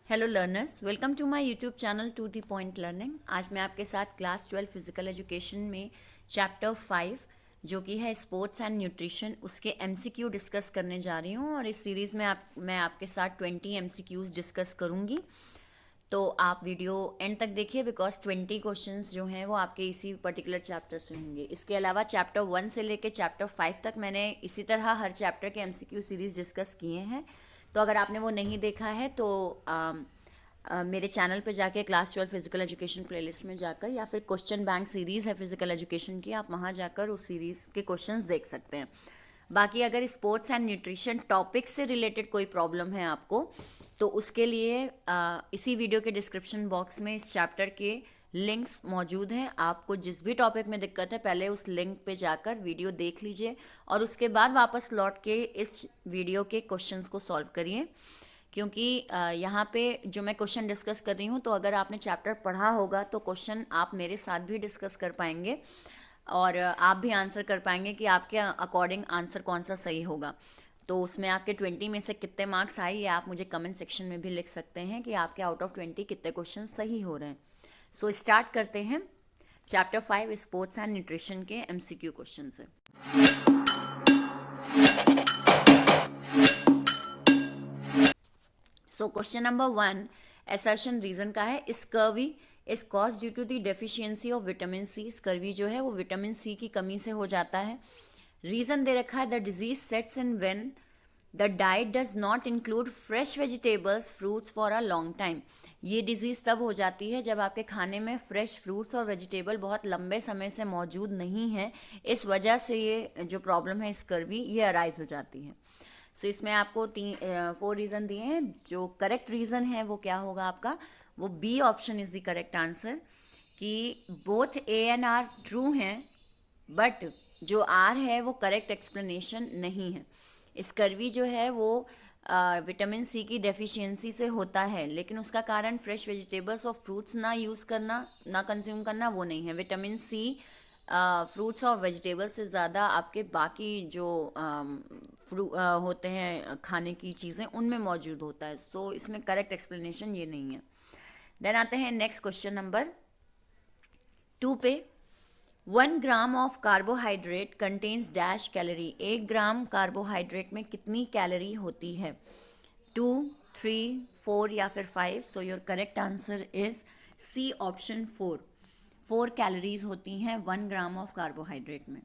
Hello learners, welcome to my YouTube channel to the point learning. आज मैं आपके साथ क्लास 12 फिजिकल एजुकेशन में चैप्टर 5 जो कि है स्पोर्ट्स एंड न्यूट्रिशन उसके एमसीक्यू डिस्कस करने जा रही हूँ। और इस सीरीज़ में मैं आपके साथ 20 एमसीक्यूज़ डिस्कस करूँगी। तो आप वीडियो एंड तक देखिए बिकॉज 20 क्वेश्चंस जो हैं वो आपके इसी पर्टिकुलर चैप्टर से होंगे। इसके अलावा चैप्टर 1 से लेकर चैप्टर 5 तक मैंने इसी तरह हर चैप्टर के एमसीक्यू सीरीज़ डिस्कस किए हैं। तो अगर आपने वो नहीं देखा है तो मेरे चैनल पे जाके क्लास 12 फिजिकल एजुकेशन प्लेलिस्ट में जाकर या फिर क्वेश्चन बैंक सीरीज़ है फिजिकल एजुकेशन की, आप वहाँ जाकर उस सीरीज़ के क्वेश्चंस देख सकते हैं। बाकी अगर स्पोर्ट्स एंड न्यूट्रिशन टॉपिक से रिलेटेड कोई प्रॉब्लम है आपको तो उसके लिए इसी वीडियो के डिस्क्रिप्शन बॉक्स में इस चैप्टर के लिंक्स मौजूद हैं। आपको जिस भी टॉपिक में दिक्कत है पहले उस लिंक पे जाकर वीडियो देख लीजिए और उसके बाद वापस लौट के इस वीडियो के क्वेश्चंस को सॉल्व करिए। क्योंकि यहाँ पे जो मैं क्वेश्चन डिस्कस कर रही हूँ तो अगर आपने चैप्टर पढ़ा होगा तो क्वेश्चन आप मेरे साथ भी डिस्कस कर पाएंगे और आप भी आंसर कर पाएंगे कि आपके अकॉर्डिंग आंसर कौन सा सही होगा। तो उसमें आपके 20 में से कितने मार्क्स आए ये आप मुझे कमेंट सेक्शन में भी लिख सकते हैं कि आपके आउट ऑफ 20 कितने क्वेश्चन सही हो रहे हैं। सो स्टार्ट करते हैं चैप्टर 5 स्पोर्ट्स एंड न्यूट्रिशन के एमसीक्यू क्वेश्चन से। So question number 1 assertion reason का है, scurvy is cause due to the deficiency of vitamin C. Scurvy जो है वो विटामिन सी की कमी से हो जाता है। रीजन दे रखा है the disease sets in when the diet does not include fresh vegetables fruits for a long time. ये डिजीज़ तब हो जाती है जब आपके खाने में फ्रेश फ्रूट्स और वेजिटेबल बहुत लंबे समय से मौजूद नहीं है। इस वजह से ये जो प्रॉब्लम है स्कर्वी ये अराइज हो जाती है। सो इसमें आपको 4 रीज़न दिए हैं। जो करेक्ट रीज़न है वो क्या होगा आपका, वो B option is the correct answer कि both A and R true हैं बट जो आर है वो करेक्ट एक्सप्लेनेशन नहीं है। स्कर्वी जो है वो विटामिन सी की डेफिशिएंसी से होता है, लेकिन उसका कारण फ्रेश वेजिटेबल्स और फ्रूट्स ना यूज़ करना, ना कंज्यूम करना वो नहीं है। विटामिन सी फ्रूट्स और वेजिटेबल्स से ज़्यादा आपके बाकी जो होते हैं खाने की चीज़ें उनमें मौजूद होता है। सो इसमें करेक्ट एक्सप्लेनेशन ये नहीं है। देन आते हैं नेक्स्ट क्वेश्चन नंबर 2 पे। 1 gram of carbohydrate contains dash calorie. 1 gram carbohydrate में कितनी कैलोरी होती है, 2, 3, 4 या फिर 5। So your correct answer is C option 4। 4 calories होती हैं 1 ग्राम ऑफ कार्बोहाइड्रेट में।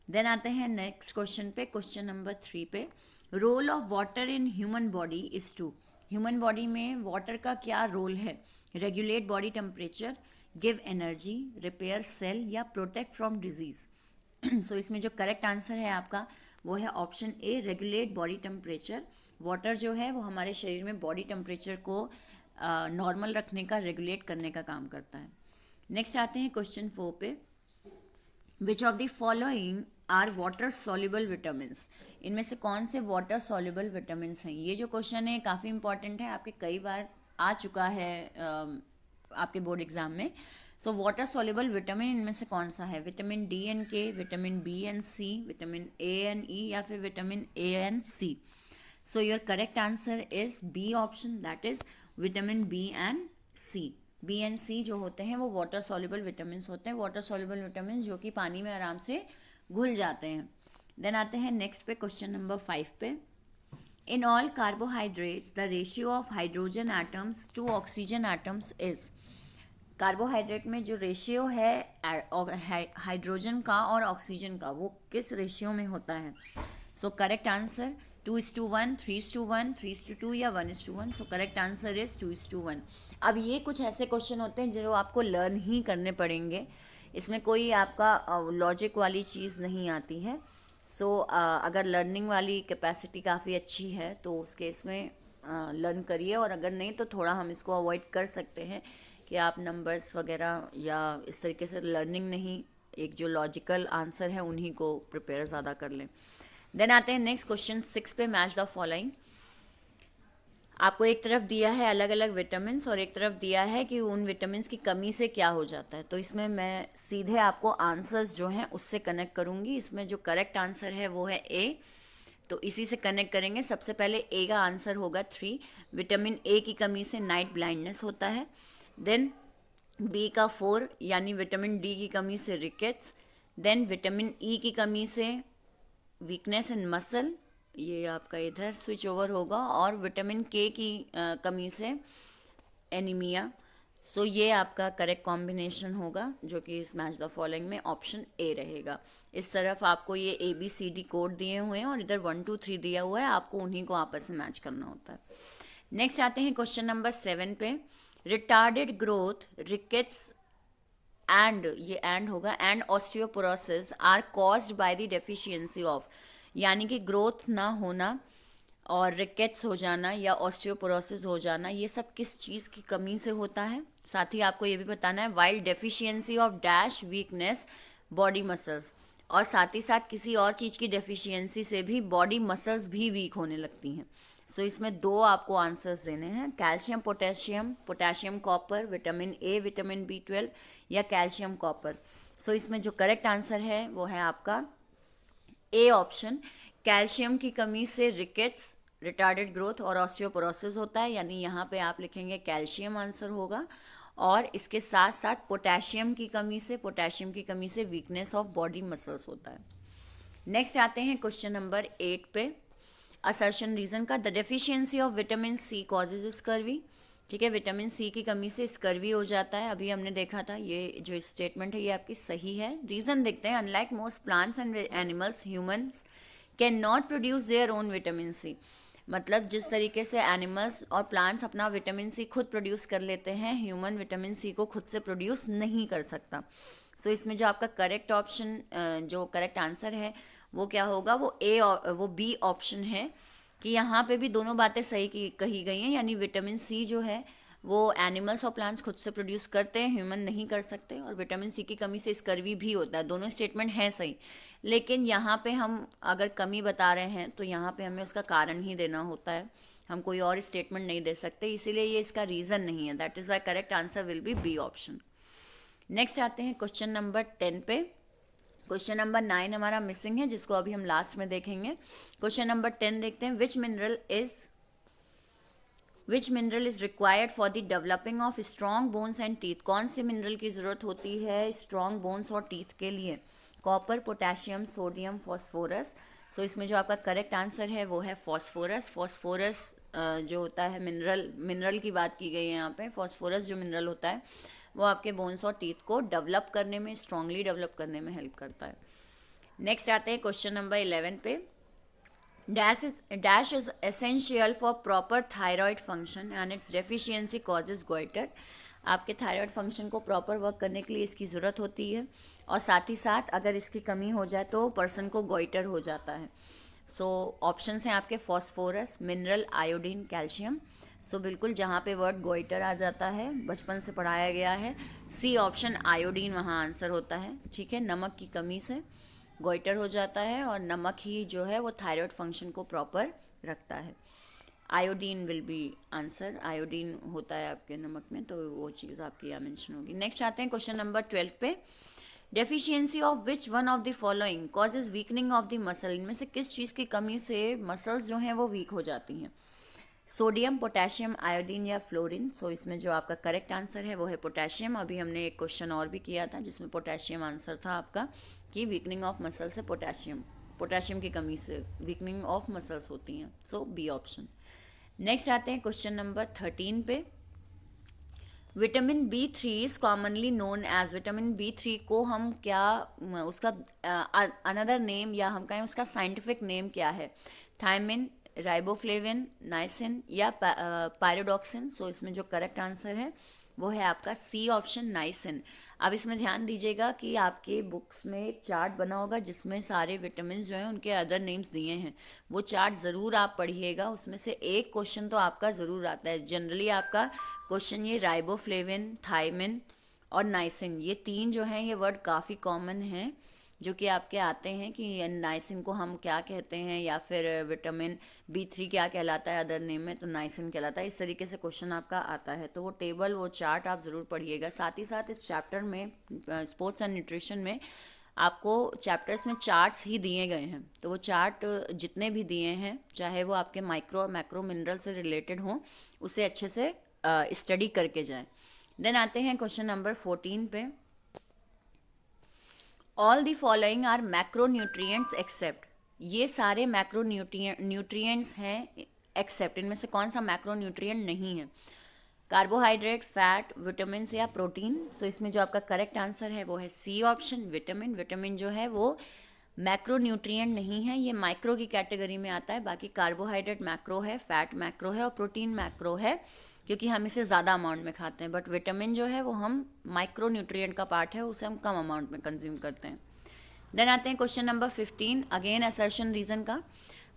देन आते हैं नेक्स्ट क्वेश्चन पे, क्वेश्चन नंबर 3 पे। Role of water in human body is to. Human body में वाटर का क्या रोल है, regulate body temperature, give energy, repair cell या प्रोटेक्ट फ्रॉम डिजीज। सो इसमें जो करेक्ट आंसर है आपका वो है option A, regulate body temperature. Water जो है वो हमारे शरीर में बॉडी टेम्परेचर को नॉर्मल रखने का, रेगुलेट करने का काम करता है। नेक्स्ट आते हैं क्वेश्चन 4 पे। Which of the following are water soluble vitamins. इनमें से कौन से वाटर सॉल्युबल विटामिन्स हैं। ये जो क्वेश्चन है काफ़ी इंपॉर्टेंट है, आपके कई बार आ चुका है आपके बोर्ड एग्जाम में। सो वाटर सॉल्युबल विटामिन इनमें से कौन सा है, vitamin D and K, vitamin B and C, vitamin A and E या फिर vitamin A and C. So your correct answer is B option, that is vitamin B and C. B and C जो होते हैं वो water soluble vitamin होते हैं। Water soluble vitamin जो कि पानी में आराम से घुल जाते हैं। देन आते हैं नेक्स्ट पे, क्वेश्चन नंबर 5 पे। In all carbohydrates the ratio of hydrogen atoms to oxygen atoms is. Carbohydrate में जो रेशियो है हाइड्रोजन का और ऑक्सीजन का वो किस रेशियो में होता है। सो करेक्ट आंसर 2:1, 3:1, 3:2 या 1:1। So correct answer is 2:1। अब ये कुछ ऐसे क्वेश्चन होते हैं जो आपको लर्न ही करने पड़ेंगे। इसमें कोई आपका लॉजिक वाली चीज़ नहीं आती है। सो अगर लर्निंग वाली कैपेसिटी काफ़ी अच्छी है तो उस केस में लर्न करिए, और अगर नहीं तो थोड़ा हम इसको अवॉइड कर सकते हैं कि आप नंबर्स वगैरह या इस तरीके से लर्निंग नहीं, एक जो लॉजिकल आंसर है उन्हीं को प्रिपेयर ज़्यादा कर लें। देन आते हैं नेक्स्ट क्वेश्चन 6 पे। Match the following. आपको एक तरफ दिया है अलग अलग विटामिन और एक तरफ दिया है कि उन विटामिन की कमी से क्या हो जाता है। तो इसमें मैं सीधे आपको आंसर्स जो हैं उससे कनेक्ट करूँगी। इसमें जो करेक्ट आंसर है वो है ए, तो इसी से कनेक्ट करेंगे। सबसे पहले ए का आंसर होगा 3, विटामिन ए की कमी से नाइट ब्लाइंडनेस होता है। देन बी का 4 यानी विटामिन डी की कमी से रिकेट्स। देन विटामिन ई की कमी से वीकनेस इन मसल, ये आपका इधर स्विच ओवर होगा। और विटामिन के की कमी से एनीमिया। सो ये आपका करेक्ट कॉम्बिनेशन होगा जो कि इस मैच द फॉलोइंग में ऑप्शन ए रहेगा। इस तरफ आपको ये ABCD कोड दिए हुए हैं और इधर 1 2 3 दिया हुआ है, आपको उन्हीं को आपस में मैच करना होता है। नेक्स्ट आते हैं क्वेश्चन नंबर 7 पे। रिटार्डेड ग्रोथ, रिकेट्स एंड, ये एंड होगा, and osteoporosis are caused by the deficiency of, यानी कि ग्रोथ ना होना और रिकेट्स हो जाना या ऑस्टियोपोरोसिस हो जाना, ये सब किस चीज़ की कमी से होता है। साथ ही आपको ये भी बताना है while deficiency of dash weakness body muscles, और साथ ही साथ किसी और चीज़ की डेफिशिएंसी से भी बॉडी मसल्स भी वीक होने लगती हैं। सो इसमें 2 आपको आंसर्स देने हैं, calcium potassium, potassium copper, vitamin A, vitamin B12 या कैल्शियम कॉपर। सो इसमें जो करेक्ट आंसर है वो है आपका ए ऑप्शन, कैल्शियम की कमी से रिकेट्स, रिटार्डेड ग्रोथ और ऑस्टियोपोरोसिस होता है, यानी यहाँ पे आप लिखेंगे कैल्शियम आंसर होगा। और इसके साथ साथ पोटेशियम की कमी से, पोटेशियम की कमी से वीकनेस ऑफ बॉडी मसल्स होता है। नेक्स्ट आते हैं क्वेश्चन नंबर 8 पे, असर्शन रीजन का। The deficiency of vitamin C causes scurvy, ठीक है, विटामिन सी की कमी से स्कर्वी हो जाता है। अभी हमने देखा था, ये जो स्टेटमेंट है ये आपकी सही है। रीजन देखते हैं, unlike most plants and animals, humans can not produce their own vitamin C. मतलब जिस तरीके से एनिमल्स और प्लांट्स अपना विटामिन सी खुद प्रोड्यूस कर लेते हैं, ह्यूमन विटामिन सी को खुद से प्रोड्यूस नहीं कर सकता। सो इसमें जो आपका करेक्ट ऑप्शन, जो करेक्ट आंसर है वो क्या होगा, वो बी ऑप्शन है, कि यहाँ पे भी दोनों बातें सही कही गई हैं। यानी विटामिन सी जो है वो एनिमल्स और प्लांट्स खुद से प्रोड्यूस करते हैं, ह्यूमन नहीं कर सकते, और विटामिन सी की कमी से स्कर्वी भी होता है। दोनों स्टेटमेंट हैं सही, लेकिन यहाँ पे हम अगर कमी बता रहे हैं तो यहाँ पे हमें उसका कारण ही देना होता है, हम कोई और स्टेटमेंट नहीं दे सकते, इसीलिए ये इसका रीज़न नहीं है। That is why correct answer will be B option. Next आते हैं क्वेश्चन नंबर 10 पे। क्वेश्चन नंबर 9 हमारा मिसिंग है, जिसको अभी हम लास्ट में देखेंगे। क्वेश्चन नंबर 10 देखते हैं, विच mineral is required for the developing of strong bones and teeth. कौन से मिनरल की जरूरत होती है स्ट्रॉन्ग बोन्स और टीथ के लिए? Copper, potassium, sodium, phosphorus. So इसमें जो आपका करेक्ट आंसर है वो है फॉस्फोरस। फॉस्फोरस जो होता है मिनरल की बात की गई है यहाँ पे। फॉस्फोरस जो मिनरल होता है वो आपके बोन्स और टीथ को डेवलप करने में, स्ट्रांगली डेवलप करने में हेल्प करता है। नेक्स्ट आते हैं क्वेश्चन नंबर 11 पे। Dash is essential for proper thyroid function and it's deficiency causes goitre. आपके थायराइड फंक्शन को प्रॉपर वर्क करने के लिए इसकी ज़रूरत होती है, और साथ ही साथ अगर इसकी कमी हो जाए तो पर्सन को गोइटर हो जाता है। सो ऑप्शंस हैं आपके फॉस्फोरस, मिनरल, आयोडीन, कैल्शियम। सो बिल्कुल जहाँ पे वर्ड गोइटर आ जाता है, बचपन से पढ़ाया गया है, सी ऑप्शन आयोडीन वहाँ आंसर होता है। ठीक है, नमक की कमी से गोइटर हो जाता है, और नमक ही जो है वो थायराइड फंक्शन को प्रॉपर रखता है। Iodine will be answer, iodine होता है आपके नमक में, तो वो चीज़ आपकी यहाँ मेंशन होगी। नेक्स्ट आते हैं क्वेश्चन नंबर 12 पे। Deficiency of which one of the following causes weakening of the muscle. इनमें से किस चीज़ की कमी से मसल्स जो हैं वो वीक हो जाती हैं? सोडियम, पोटेशियम, आयोडीन या फ्लोरीन। सो इसमें जो आपका करेक्ट आंसर है वो है पोटेशियम। अभी हमने एक क्वेश्चन और भी किया था जिसमें पोटेशियम आंसर था आपका, कि वीकनिंग ऑफ मसल से पोटेशियम की कमी से वीकनिंग ऑफ मसल्स होती हैं। सो बी ऑप्शन। नेक्स्ट आते हैं क्वेश्चन नंबर 13 पे। Vitamin B3 is commonly known as, vitamin B3 को हम क्या, उसका अनदर नेम या हम कहें उसका साइंटिफिक नेम क्या है? थायमिन, राइबोफ्लेविन, नाइसिन या पायरोडॉक्सिन। सो इसमें जो करेक्ट आंसर है वो है आपका सी ऑप्शन, नाइसिन। अब इसमें ध्यान दीजिएगा कि आपके बुक्स में एक चार्ट बना होगा जिसमें सारे विटामिन जो हैं उनके अदर नेम्स दिए हैं, वो चार्ट ज़रूर आप पढ़िएगा। उसमें से एक क्वेश्चन तो आपका ज़रूर आता है। जनरली आपका क्वेश्चन ये राइबोफ्लेविन, थायमिन और नाइसिन, ये 3 जो हैं ये वर्ड काफ़ी कॉमन हैं जो कि आपके आते हैं, कि नाइसिन को हम क्या कहते हैं, या फिर विटामिन B3 क्या कहलाता है अदर नेम में, तो नाइसिन कहलाता है। इस तरीके से क्वेश्चन आपका आता है, तो वो टेबल, वो चार्ट आप ज़रूर पढ़िएगा। साथ ही साथ इस चैप्टर में, स्पोर्ट्स एंड न्यूट्रिशन में, आपको चैप्टर्स में चार्ट्स ही दिए गए हैं, तो वो चार्ट जितने भी दिए हैं, चाहे वो आपके माइक्रो और मैक्रो मिनरल से रिलेटेड हों, उसे अच्छे से स्टडी करके जाएं। देन आते हैं क्वेश्चन नंबर 14 पे। All the following are macro nutrients except, ये सारे मैक्रो न्यूट्रिएंट्स हैं एक्सेप्ट, इनमें से कौन सा मैक्रो न्यूट्रिएंट नहीं है? कार्बोहाइड्रेट, फैट, विटामिन या प्रोटीन। सो इसमें जो आपका करेक्ट आंसर है वो है सी ऑप्शन, विटामिन। विटामिन जो है वो मैक्रो न्यूट्रिएंट नहीं है, ये माइक्रो की कैटेगरी में आता है। बाकी कार्बोहाइड्रेट मैक्रो है, फैट मैक्रो है और प्रोटीन मैक्रो है, क्योंकि हम इसे ज़्यादा अमाउंट में खाते हैं। बट विटामिन जो है वो हम माइक्रो न्यूट्रिएंट का पार्ट है, उसे हम कम अमाउंट में कंज्यूम करते हैं। देन आते हैं question number 15, again assertion reason का।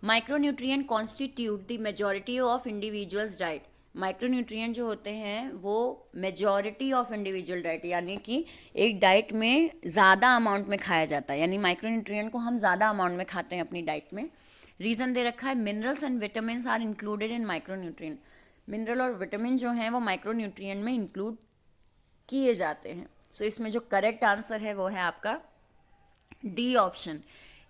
Micronutrient constitute the majority of individuals diet, micronutrient जो होते हैं वो मेजॉरिटी ऑफ इंडिविजुअल डाइट, यानी कि एक डाइट में ज़्यादा अमाउंट में खाया जाता है, यानी माइक्रोन्यूट्रिएंट को हम ज़्यादा अमाउंट में खाते हैं अपनी डाइट में। रीज़न दे रखा है minerals and vitamin are included in micronutrient, mineral और विटामिन जो हैं वो माइक्रोन्यूट्रिएंट में इंक्लूड किए जाते हैं। सो इसमें जो करेक्ट आंसर है वो है आपका डी ऑप्शन।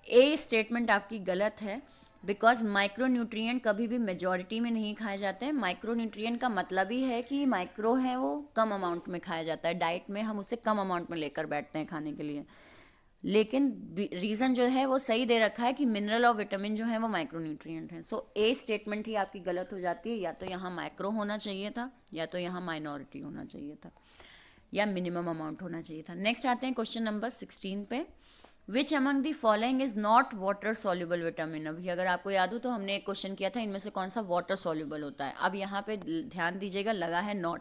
ए स्टेटमेंट आपकी गलत है, बिकॉज माइक्रोन्यूट्रिएंट कभी भी मेजॉरिटी में नहीं खाए जाते हैं। माइक्रोन्यूट्रिएंट का मतलब ही है कि माइक्रो है वो कम अमाउंट में खाया जाता है, डाइट में हम उसे कम अमाउंट में लेकर बैठते हैं खाने के लिए। लेकिन रीज़न जो है वो सही दे रखा है कि मिनरल और विटामिन जो है वो माइक्रोन्यूट्रिएंट हैं। सो ए स्टेटमेंट ही आपकी गलत हो जाती है, या तो यहाँ माइक्रो होना चाहिए था, या तो यहाँ माइनॉरिटी होना चाहिए था, या मिनिमम अमाउंट होना चाहिए था। नेक्स्ट आते हैं क्वेश्चन नंबर 16 पे। Which among the following is not water soluble vitamin. अभी अगर आपको याद हो तो हमने एक क्वेश्चन किया था, इनमें से कौन सा वाटर सॉल्युबल होता है। अब यहाँ पे ध्यान दीजिएगा, लगा है नॉट।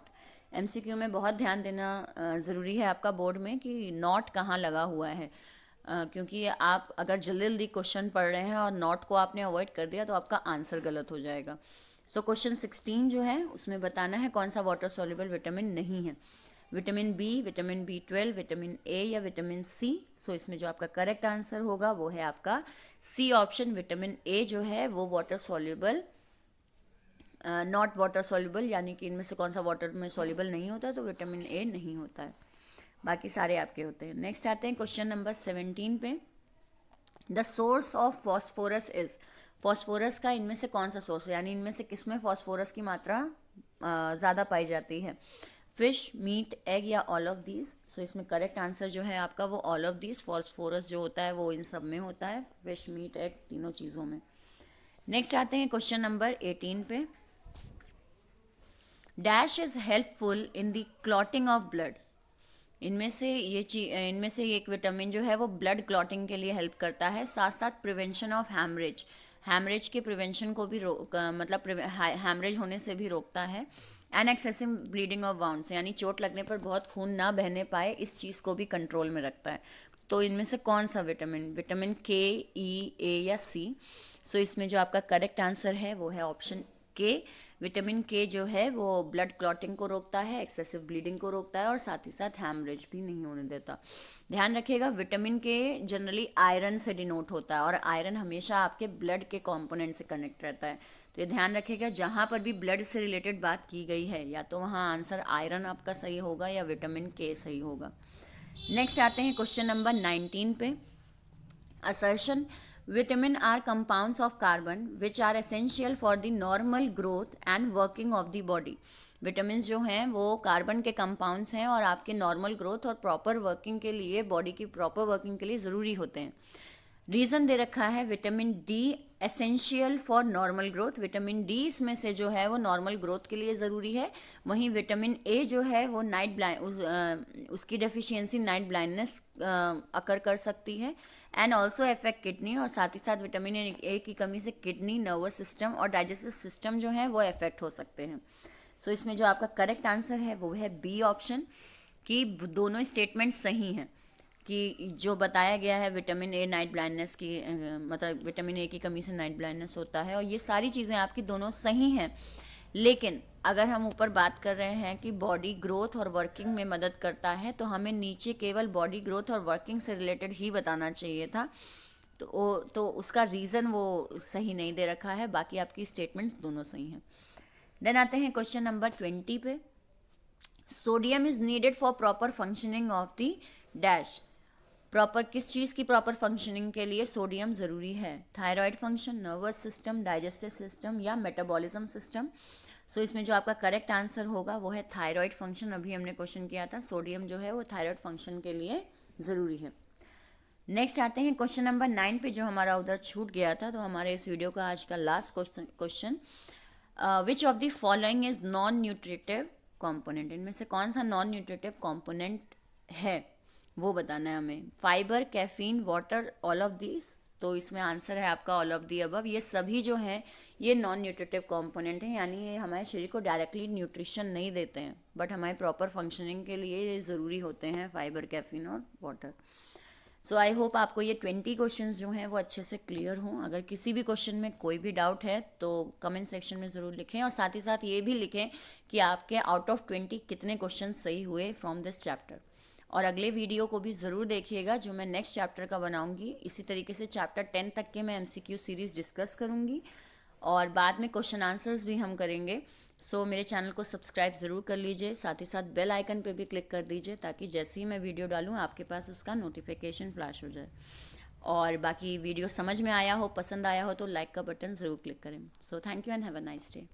एमसीक्यू में बहुत ध्यान देना ज़रूरी है आपका बोर्ड में कि नॉट कहाँ लगा हुआ है, क्योंकि आप अगर जल्दी जल्दी क्वेश्चन पढ़ रहे हैं और नॉट को आपने अवॉइड कर दिया तो आपका आंसर गलत हो जाएगा। सो क्वेश्चन 16 जो है उसमें बताना है कौन सा वाटर सॉल्युबल विटामिन नहीं है। Vitamin B, vitamin B12, vitamin A या विटामिन सी। सो इसमें जो आपका करेक्ट आंसर होगा वो है आपका सी ऑप्शन, विटामिन ए जो है वो water soluble, not water soluble, यानी कि इनमें से कौन सा वाटर में सॉल्युबल नहीं होता, तो विटामिन ए नहीं होता है, बाकी सारे आपके होते हैं। नेक्स्ट आते हैं क्वेश्चन नंबर 17 पे। The source of phosphorus is, phosphorus का इनमें से कौन सा सोर्स है, यानी इनमें से किसमें फॉस्फोरस की मात्रा ज़्यादा पाई जाती है? फिश, मीट, एग या ऑल ऑफ दीज। सो इसमें करेक्ट आंसर जो है आपका वो ऑल ऑफ दीज, फॉस्फोरस जो होता है वो इन सब में होता है, फिश, मीट, एग, तीनों चीज़ों में। नेक्स्ट आते हैं क्वेश्चन नंबर 18 पे। Dash is helpful in the clotting of blood, इनमें से एक विटामिन जो है वो ब्लड क्लॉटिंग के लिए हेल्प करता है, साथ साथ प्रिवेंशन ऑफ हैमरेज, हैमरेज के प्रिवेंशन को भी मतलब हैमरेज होने से भी रोकता है। And excessive bleeding of wounds, यानी चोट लगने पर बहुत खून ना बहने पाए, इस चीज़ को भी कंट्रोल में रखता है। तो इनमें से कौन सा विटामिन, विटामिन के, ई, ए या सी। सो इसमें जो आपका करेक्ट आंसर है वो है ऑप्शन के। विटामिन के जो है वो ब्लड क्लॉटिंग को रोकता है, एक्सेसिव ब्लीडिंग को रोकता है और साथ ही साथ हैमरेज भी नहीं होने देता। ध्यान रखिएगा, विटामिन के जनरली आयरन से डिनोट होता है और आयरन हमेशा आपके ब्लड के कंपोनेंट से कनेक्ट रहता है। तो ये ध्यान रखिएगा, जहाँ पर भी ब्लड से रिलेटेड बात की गई है या तो वहाँ आंसर आयरन आपका सही होगा या विटामिन के सही होगा। नेक्स्ट आते हैं क्वेश्चन नंबर 19 पे। Assertion, vitamin are compounds of carbon which are essential for the normal growth and working of the body. Vitamin जो हैं वो कार्बन के कंपाउंड्स हैं और आपके नॉर्मल ग्रोथ और प्रॉपर वर्किंग के लिए, बॉडी की प्रॉपर वर्किंग के लिए ज़रूरी होते हैं। रीज़न दे रखा है vitamin D essential for normal growth, vitamin D इसमें से जो है वो नॉर्मल ग्रोथ के लिए ज़रूरी है। वहीं विटामिन ए जो है वो नाइट ब्लाइंड, उसकी डेफिशिएंसी नाइट ब्लाइंडनेस अकर कर सकती है एंड ऑल्सो अफेक्ट किडनी, और साथ ही साथ विटामिन ए की कमी से किडनी, नर्वस सिस्टम और डाइजेस्टिव सिस्टम जो है वो अफेक्ट हो सकते हैं। सो इसमें जो आपका करेक्ट आंसर है वो है बी ऑप्शन, कि दोनों स्टेटमेंट सही हैं, कि जो बताया गया है विटामिन ए नाइट ब्लाइंडनेस की, मतलब विटामिन ए की कमी से नाइट ब्लाइंडनेस होता है, और ये सारी चीज़ें आपकी दोनों सही हैं। लेकिन अगर हम ऊपर बात कर रहे हैं कि बॉडी ग्रोथ और वर्किंग में मदद करता है, तो हमें नीचे केवल बॉडी ग्रोथ और वर्किंग से रिलेटेड ही बताना चाहिए था, तो उसका रीज़न वो सही नहीं दे रखा है, बाकी आपकी स्टेटमेंट्स दोनों सही हैं। देन आते हैं क्वेश्चन नंबर 20 पे। Sodium is needed for proper functioning of the dash, proper किस चीज़ की प्रॉपर फंक्शनिंग के लिए सोडियम ज़रूरी है? Thyroid function, nervous system, digestive system या मेटाबॉलिज्म सिस्टम? सो इसमें जो आपका करेक्ट आंसर होगा वो है थायराइड फंक्शन। अभी हमने क्वेश्चन किया था, सोडियम जो है वो थायराइड फंक्शन के लिए ज़रूरी है। नेक्स्ट आते हैं क्वेश्चन नंबर 9 पे, जो हमारा उधर छूट गया था। तो हमारे इस वीडियो का आज का last question, which of the following is non nutritive component? इनमें से कौन सा नॉन न्यूट्रिटिव कॉम्पोनेंट है वो बताना है हमें। Fibre, caffeine, water, all of these? तो इसमें आंसर है आपका ऑल ऑफ दी अबव। ये सभी जो हैं ये नॉन न्यूट्रिटिव कॉम्पोनेंट हैं, यानी ये हमारे शरीर को डायरेक्टली न्यूट्रिशन नहीं देते हैं, बट हमारे प्रॉपर फंक्शनिंग के लिए ये ज़रूरी होते हैं, फाइबर, कैफीन और वाटर। सो आई होप आपको ये 20 क्वेश्चंस जो हैं वो अच्छे से क्लियर हों। अगर किसी भी क्वेश्चन में कोई भी डाउट है तो कमेंट सेक्शन में ज़रूर लिखें, और साथ ही साथ ये भी लिखें कि आपके आउट ऑफ 20 कितने क्वेश्चन सही हुए फ्रॉम दिस चैप्टर। और अगले वीडियो को भी ज़रूर देखिएगा जो मैं नेक्स्ट चैप्टर का बनाऊंगी। इसी तरीके से चैप्टर 10 तक के मैं एमसीक्यू सीरीज़ डिस्कस करूंगी और बाद में क्वेश्चन आंसर्स भी हम करेंगे। सो मेरे चैनल को सब्सक्राइब ज़रूर कर लीजिए, साथ ही साथ बेल आइकन पे भी क्लिक कर दीजिए ताकि जैसे ही मैं वीडियो डालूँ आपके पास उसका नोटिफिकेशन फ्लैश हो जाए। और बाकी वीडियो समझ में आया हो, पसंद आया हो तो लाइक का बटन ज़रूर क्लिक करें। So thank you and have a nice day.